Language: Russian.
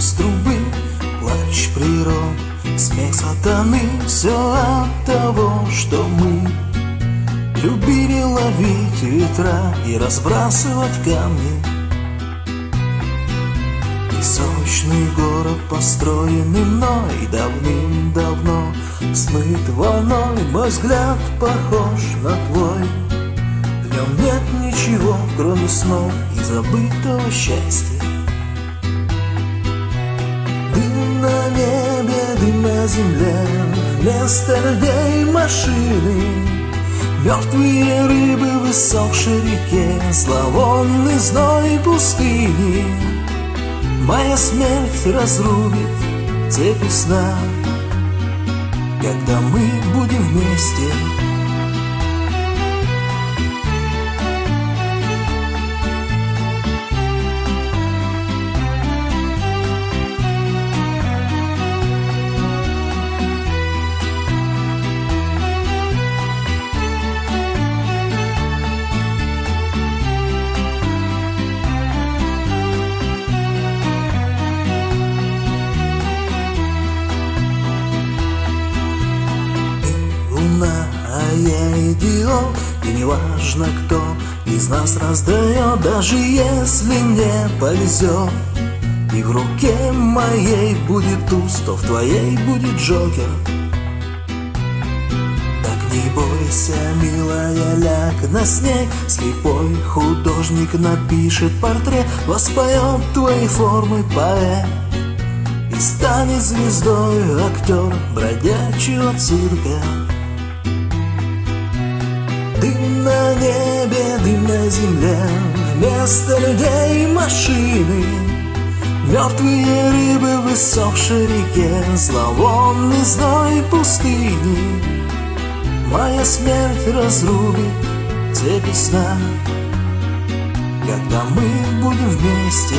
из трубы, плач природ, смех сатаны. Все от того, что мы любили ловить ветра и разбрасывать камни. Песочный город, построенный мной давным-давно, смыт волной, мой взгляд похож на твой. В нем нет ничего, кроме снов и забытого счастья. Дым на небе, дым на земле, вместо людей машины, мертвые рыбы в высохшей реке, зловонный зной пустыни. Моя смерть разрубит цепи сна, когда мы будем вместе. А я идиот, и неважно, кто из нас раздает, даже если мне повезет. И в руке моей будет туз, то в твоей будет Джокер. Так не бойся, милая, ляг на снег, слепой художник напишет портрет, воспоет твои формы поэт и станет звездой актер бродячего цирка. Дым на небе, дым на земле, вместо людей машины, мертвые рыбы в высохшей реке, зловонный зной пустыни. Моя смерть разрубит цепи сна, когда мы будем вместе.